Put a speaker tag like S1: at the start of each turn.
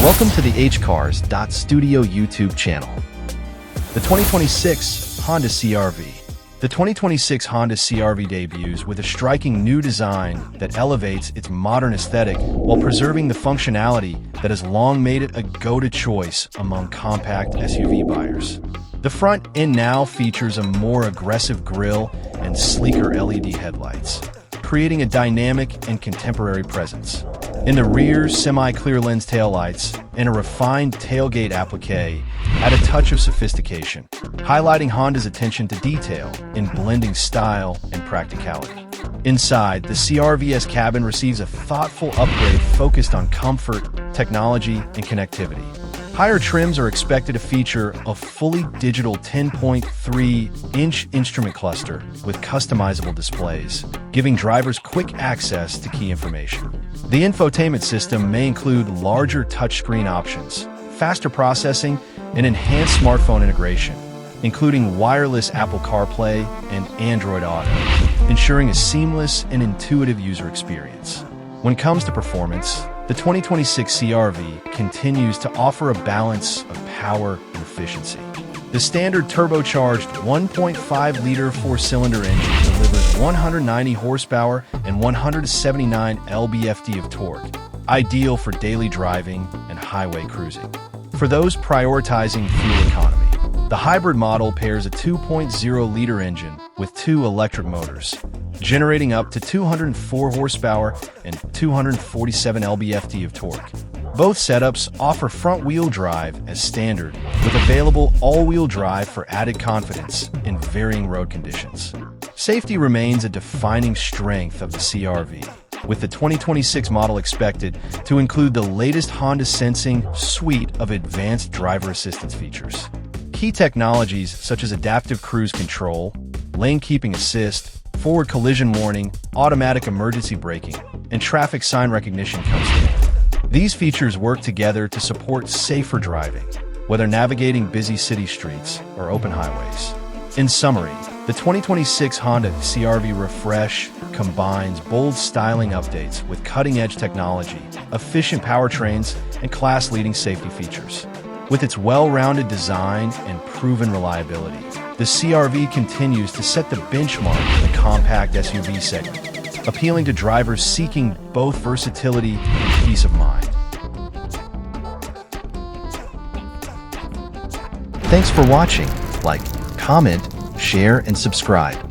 S1: Welcome to the hcars.studio YouTube channel. The 2026 Honda CR-V. The 2026 Honda CR-V debuts with a striking new design that elevates its modern aesthetic while preserving the functionality that has long made it a go-to choice among compact SUV buyers. The front end now features a more aggressive grille and sleeker LED headlights, creating a dynamic and contemporary presence. In the rear, semi-clear lens taillights and a refined tailgate applique add a touch of sophistication, highlighting Honda's attention to detail in blending style and practicality. Inside, the CR-V's cabin receives a thoughtful upgrade focused on comfort, technology, and connectivity. Higher trims are expected to feature a fully digital 10.3-inch instrument cluster with customizable displays, giving drivers quick access to key information. The infotainment system may include larger touchscreen options, faster processing, and enhanced smartphone integration, including wireless Apple CarPlay and Android Auto, ensuring a seamless and intuitive user experience. When it comes to performance, the 2026 CR-V continues to offer a balance of power and efficiency. The standard turbocharged 1.5-liter four-cylinder engine delivers 190 horsepower and 179 lb-ft of torque, ideal for daily driving and highway cruising. For those prioritizing fuel economy, the hybrid model pairs a 2.0-liter engine with two electric motors, generating up to 204 horsepower and 247 lb-ft of torque. Both setups offer front-wheel drive as standard, with available all-wheel drive for added confidence in varying road conditions. Safety remains a defining strength of the CR-V, with the 2026 model expected to include the latest Honda Sensing suite of advanced driver assistance features. Key technologies such as adaptive cruise control, lane keeping assist, forward collision warning, automatic emergency braking, and traffic sign recognition come standard. These features work together to support safer driving, whether navigating busy city streets or open highways. In summary, the 2026 Honda CR-V Refresh combines bold styling updates with cutting-edge technology, efficient powertrains, and class-leading safety features. With its well-rounded design and proven reliability, the CR-V continues to set the benchmark in the compact SUV segment, appealing to drivers seeking both versatility and peace of mind. Thanks for watching. Like, comment, share, and subscribe.